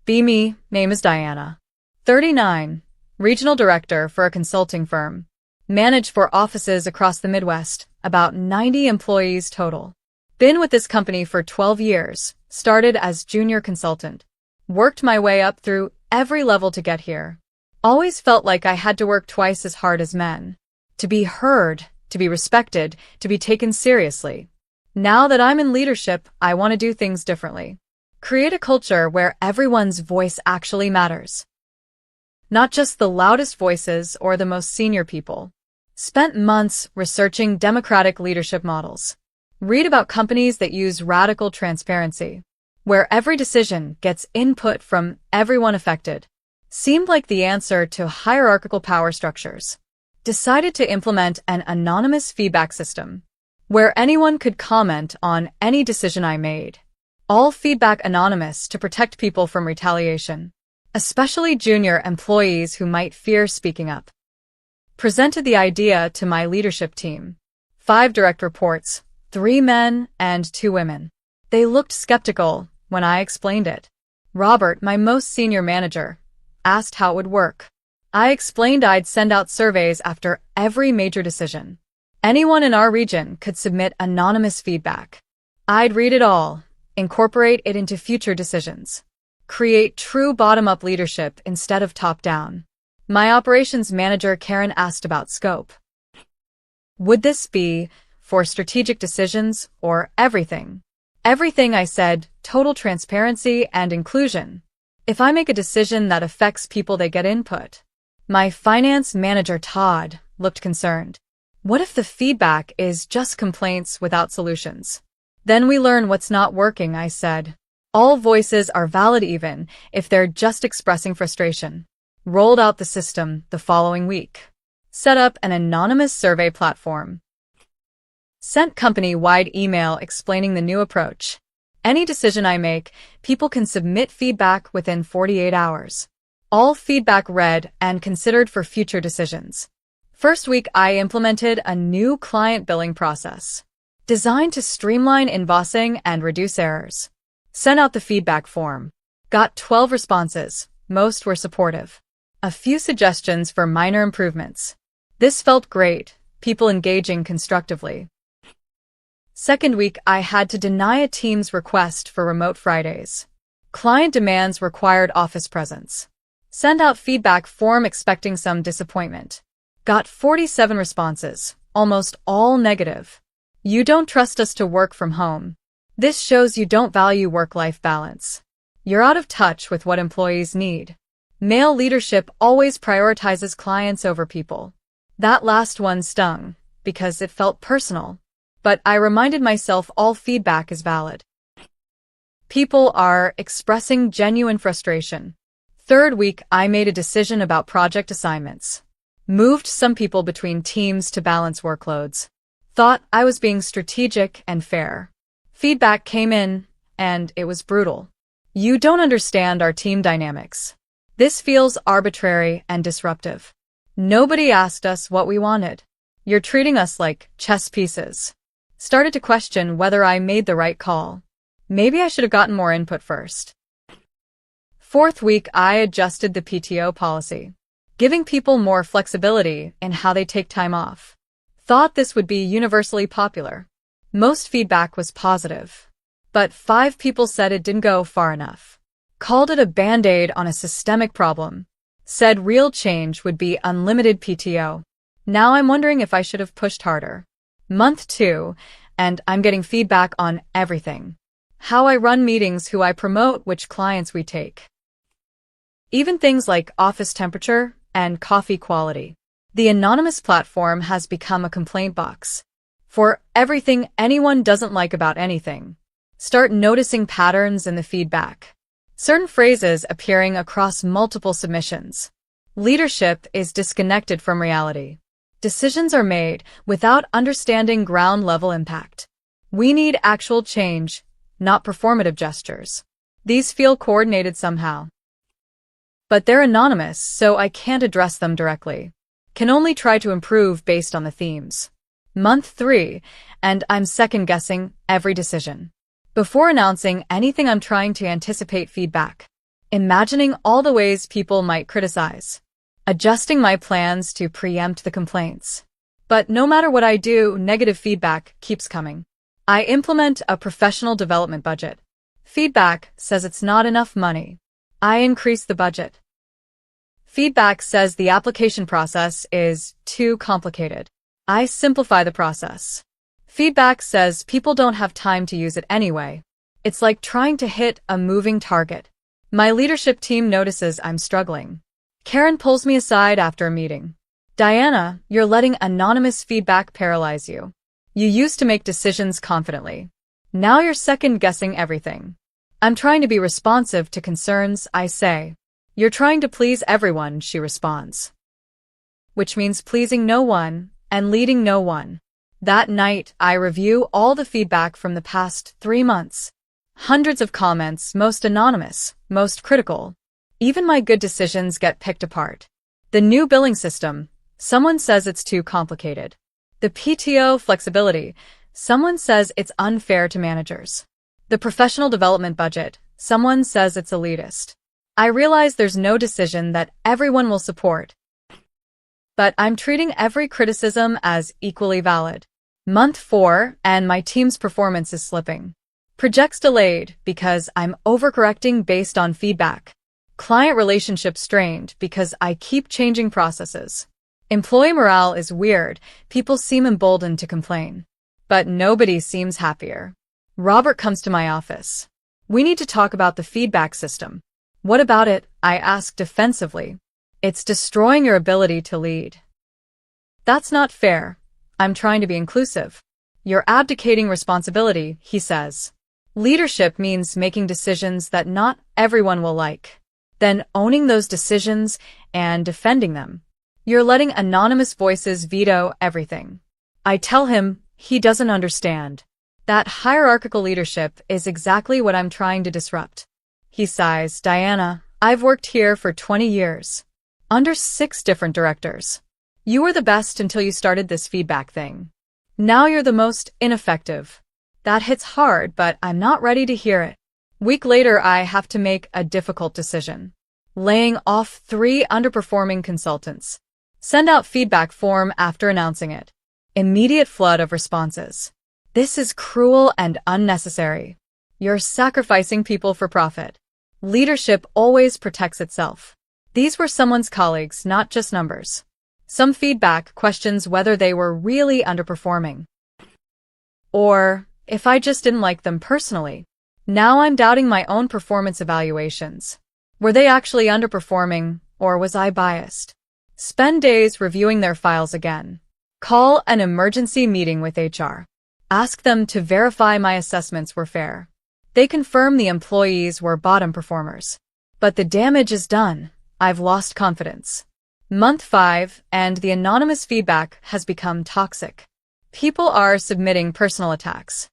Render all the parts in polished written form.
Be me, name is Diana. 39, regional director for a consulting firm. Manage for offices across the Midwest, about 90 employees total. Been with this company for 12 years, started as junior consultant. Worked my way up through every level to get here. Always felt like I had to work twice as hard as men. To be heard, to be respected, to be taken seriously. Now that I'm in leadership, I want to do things differently. Create a culture where everyone's voice actually matters. Not just the loudest voices or the most senior people. Spent months researching democratic leadership models. Read about companies that use radical transparency, where every decision gets input from everyone affected. Seemed like the answer to hierarchical power structures. Decided to implement an anonymous feedback system, where anyone could comment on any decision I made. All feedback anonymous to protect people from retaliation, especially junior employees who might fear speaking up. Presented the idea to my leadership team. 5 direct reports, 3 men and 2 women. They looked skeptical when I explained it. Robert, my most senior manager, asked how it would work. I explained I'd send out surveys after every major decision. Anyone in our region could submit anonymous feedback. I'd read it all, incorporate it into future decisions. Create true bottom-up leadership instead of top-down. My operations manager Karen asked about scope. Would this be for strategic decisions or everything? Everything, I said, total transparency and inclusion. If I make a decision that affects people, they get input. My finance manager Todd looked concerned. What if the feedback is just complaints without solutions? Then we learn what's not working, I said. All voices are valid even if they're just expressing frustration. Rolled out the system the following week. Set up an anonymous survey platform. Sent company-wide email explaining the new approach. Any decision I make, people can submit feedback within 48 hours. All feedback read and considered for future decisions. First week, I implemented a new client billing process, designed to streamline invoicing and reduce errors. Sent out the feedback form. Got 12 responses. Most were supportive. A few suggestions for minor improvements. This felt great, people engaging constructively. Second week, I had to deny a team's request for remote Fridays. Client demands required office presence. Send out feedback form expecting some disappointment. Got 47 responses, almost all negative. You don't trust us to work from home. This shows you don't value work-life balance. You're out of touch with what employees need. Male leadership always prioritizes clients over people. That last one stung, because it felt personal. But I reminded myself all feedback is valid. People are expressing genuine frustration. Third week, I made a decision about project assignments. Moved some people between teams to balance workloads. Thought I was being strategic and fair. Feedback came in, and it was brutal. You don't understand our team dynamics. This feels arbitrary and disruptive. Nobody asked us what we wanted. You're treating us like chess pieces. Started to question whether I made the right call. Maybe I should have gotten more input first. Fourth week, I adjusted the PTO policy, giving people more flexibility in how they take time off. Thought this would be universally popular. Most feedback was positive, but 5 people said it didn't go far enough. Called it a band-aid on a systemic problem. Said real change would be unlimited PTO. Now I'm wondering if I should have pushed harder. Month 2, and I'm getting feedback on everything. How I run meetings, who I promote, which clients we take. Even things like office temperature and coffee quality. The anonymous platform has become a complaint box. For everything anyone doesn't like about anything. Start noticing patterns in the feedback. Certain phrases appearing across multiple submissions. Leadership is disconnected from reality. Decisions are made without understanding ground-level impact. We need actual change, not performative gestures. These feel coordinated somehow. But they're anonymous, so I can't address them directly. Can only try to improve based on the themes. Month 3, and I'm second-guessing every decision. Before announcing anything, I'm trying to anticipate feedback. imagining all the ways people might criticize, adjusting my plans to preempt the complaints. But no matter what I do, negative feedback keeps coming. I implement a professional development budget. Feedback says it's not enough money. I increase the budget. Feedback says the application process is too complicated. I simplify the process. Feedback says people don't have time to use it anyway. It's like trying to hit a moving target. My leadership team notices I'm struggling. Karen pulls me aside after a meeting. Diana, you're letting anonymous feedback paralyze you. You used to make decisions confidently. Now you're second-guessing everything. I'm trying to be responsive to concerns, I say. You're trying to please everyone, she responds. Which means pleasing no one and leading no one. That night, I review all the feedback from the past 3 months. Hundreds of comments, most anonymous, most critical. Even my good decisions get picked apart. The new billing system, someone says it's too complicated. The PTO flexibility, someone says it's unfair to managers. The professional development budget, someone says it's elitist. I realize there's no decision that everyone will support. But I'm treating every criticism as equally valid. Month 4, and my team's performance is slipping. Projects delayed because I'm overcorrecting based on feedback. Client relationships strained because I keep changing processes. Employee morale is weird. People seem emboldened to complain. But nobody seems happier. Robert comes to my office. We need to talk about the feedback system. What about it? I ask defensively. It's destroying your ability to lead. That's not fair. I'm trying to be inclusive. You're abdicating responsibility, he says. Leadership means making decisions that not everyone will like, then owning those decisions and defending them. You're letting anonymous voices veto everything. I tell him he doesn't understand. That hierarchical leadership is exactly what I'm trying to disrupt. He sighs, Diana, I've worked here for 20 years. Under 6 different directors. You were the best until you started this feedback thing. Now you're the most ineffective. That hits hard, but I'm not ready to hear it. Week later, I have to make a difficult decision. Laying off 3 underperforming consultants. Send out feedback form after announcing it. Immediate flood of responses. This is cruel and unnecessary. You're sacrificing people for profit. Leadership always protects itself. These were someone's colleagues, not just numbers. Some feedback questions whether they were really underperforming. Or if I just didn't like them personally. Now I'm doubting my own performance evaluations. Were they actually underperforming, or was I biased? Spend days reviewing their files again. Call an emergency meeting with HR. Ask them to verify my assessments were fair. They confirm the employees were bottom performers. But the damage is done. I've lost confidence. Month 5, and the anonymous feedback has become toxic. People are submitting personal attacks.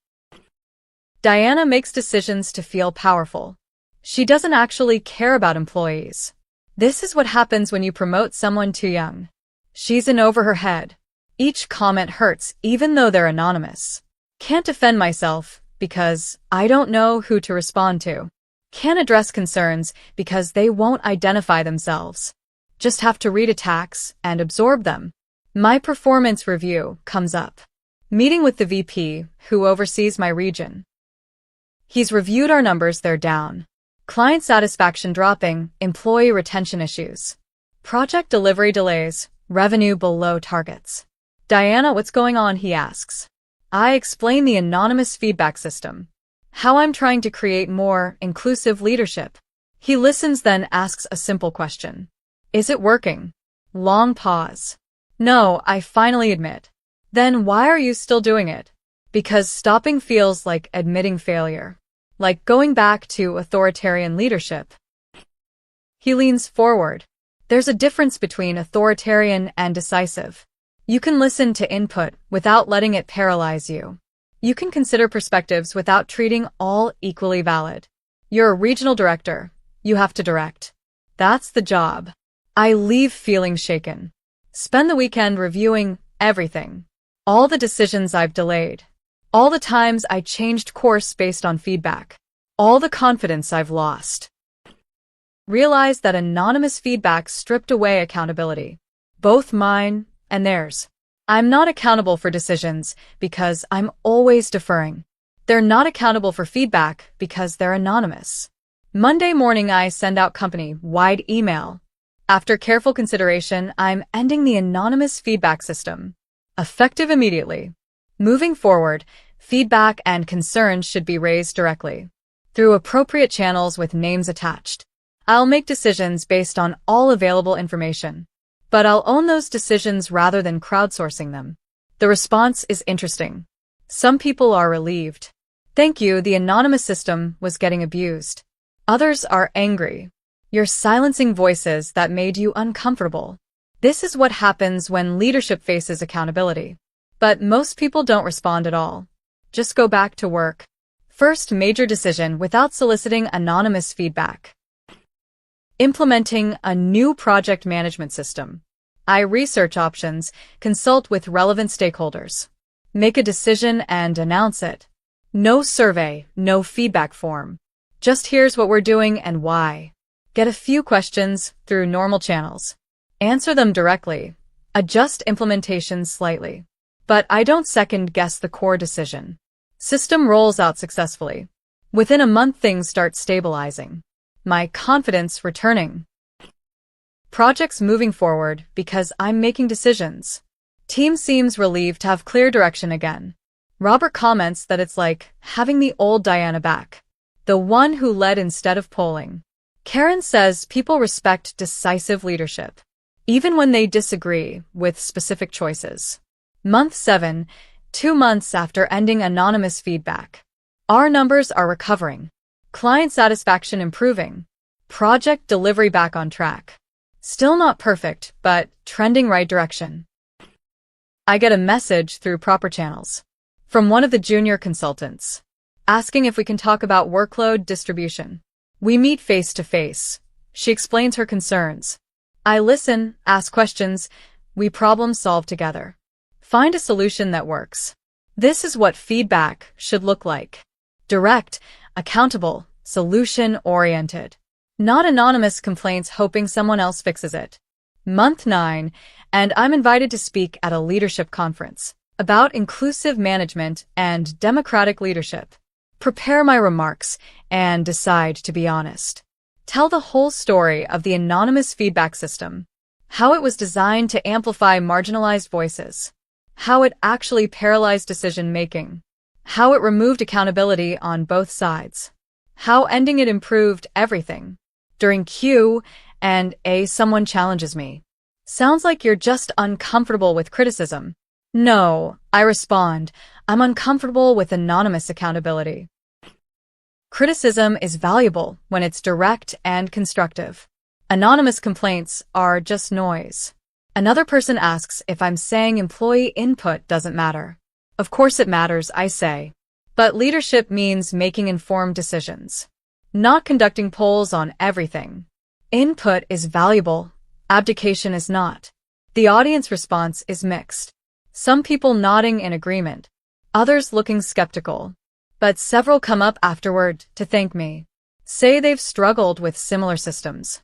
Diana makes decisions to feel powerful. She doesn't actually care about employees. This is what happens when you promote someone too young. She's in over her head. Each comment hurts, even though they're anonymous. Can't defend myself, because I don't know who to respond to. Can't address concerns, because they won't identify themselves. Just have to read attacks and absorb them. My performance review comes up. Meeting with the VP, who oversees my region. He's reviewed our numbers, they're down. Client satisfaction dropping, employee retention issues. Project delivery delays, revenue below targets. Diana, what's going on? He asks. I explain the anonymous feedback system. How I'm trying to create more inclusive leadership. He listens, then asks a simple question. Is it working? Long pause. No, I finally admit. Then why are you still doing it? Because stopping feels like admitting failure. Like going back to authoritarian leadership. He leans forward. There's a difference between authoritarian and decisive. You can listen to input without letting it paralyze you. You can consider perspectives without treating all equally valid. You're a regional director. You have to direct. That's the job. I leave feeling shaken. Spend the weekend reviewing everything. All the decisions I've delayed. All the times I changed course based on feedback. All the confidence I've lost. realized that anonymous feedback stripped away accountability, both mine and theirs. I'm not accountable for decisions because I'm always deferring. They're not accountable for feedback because they're anonymous. Monday morning, I send out company-wide email. After careful consideration, I'm ending the anonymous feedback system. Effective immediately. Moving forward, feedback and concerns should be raised directly, through appropriate channels with names attached. I'll make decisions based on all available information, but I'll own those decisions rather than crowdsourcing them. The response is interesting. Some people are relieved. Thank you, the anonymous system was getting abused. Others are angry. You're silencing voices that made you uncomfortable. This is what happens when leadership faces accountability. But most people don't respond at all. Just go back to work. First major decision without soliciting anonymous feedback. Implementing a new project management system. I research options, consult with relevant stakeholders. Make a decision and announce it. No survey, no feedback form. Just here's what we're doing and why. Get a few questions through normal channels. Answer them directly. Adjust implementation slightly. But I don't second-guess the core decision. System rolls out successfully. Within a month, things start stabilizing. My confidence returning. Projects moving forward because I'm making decisions. Team seems relieved to have clear direction again. Robert comments that it's like having the old Diana back, the one who led instead of polling. Karen says people respect decisive leadership, even when they disagree with specific choices. Month 7, 2 months after ending anonymous feedback. Our numbers are recovering. Client satisfaction improving. Project delivery back on track. Still not perfect, but trending right direction. I get a message through proper channels from one of the junior consultants, asking if we can talk about workload distribution. We meet face to face. She explains her concerns. I listen, ask questions, we problem solve together. Find a solution that works. This is what feedback should look like. Direct, accountable, solution-oriented. Not anonymous complaints hoping someone else fixes it. Month 9, and I'm invited to speak at a leadership conference about inclusive management and democratic leadership. Prepare my remarks and decide to be honest. Tell the whole story of the anonymous feedback system, how it was designed to amplify marginalized voices, how it actually paralyzed decision-making, how it removed accountability on both sides, how ending it improved everything. During Q&A, someone challenges me. Sounds like you're just uncomfortable with criticism. No, I respond, I'm uncomfortable with anonymous accountability. Criticism is valuable when it's direct and constructive. Anonymous complaints are just noise. Another person asks if I'm saying employee input doesn't matter. Of course it matters, I say. But leadership means making informed decisions, not conducting polls on everything. Input is valuable, abdication is not. The audience response is mixed. Some people nodding in agreement, others looking skeptical. But several come up afterward to thank me, say they've struggled with similar systems.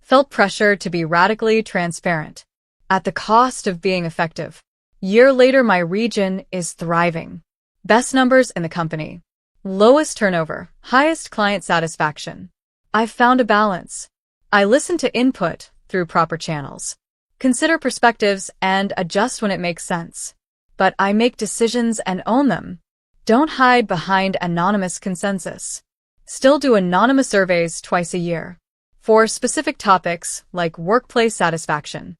Felt pressure to be radically transparent, at the cost of being effective. Year later, my region is thriving. Best numbers in the company. Lowest turnover, highest client satisfaction. I've found a balance. I listen to input through proper channels. Consider perspectives and adjust when it makes sense. But I make decisions and own them. Don't hide behind anonymous consensus. Still do anonymous surveys twice a year for specific topics like workplace satisfaction.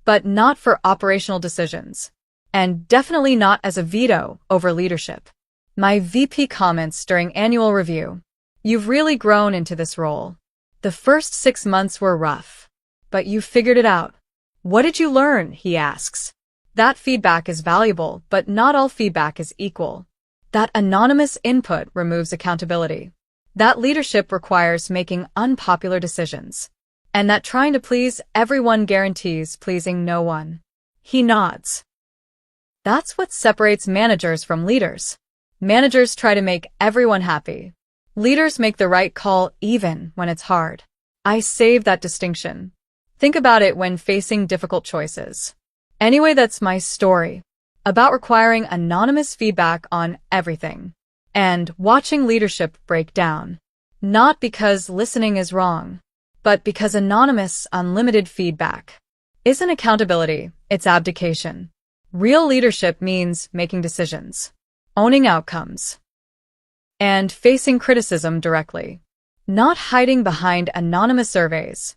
But not for operational decisions. And definitely not as a veto over leadership. My VP comments during annual review. You've really grown into this role. The first 6 months were rough. But you figured it out. What did you learn? He asks. That feedback is valuable, but not all feedback is equal. That anonymous input removes accountability. That leadership requires making unpopular decisions. And that trying to please everyone guarantees pleasing no one. He nods. That's what separates managers from leaders. Managers try to make everyone happy. Leaders make the right call even when it's hard. I save that distinction. Think about it when facing difficult choices. Anyway, that's my story about requiring anonymous feedback on everything and watching leadership break down. Not because listening is wrong, but because anonymous, unlimited feedback isn't accountability, it's abdication. Real leadership means making decisions, owning outcomes, and facing criticism directly, not hiding behind anonymous surveys.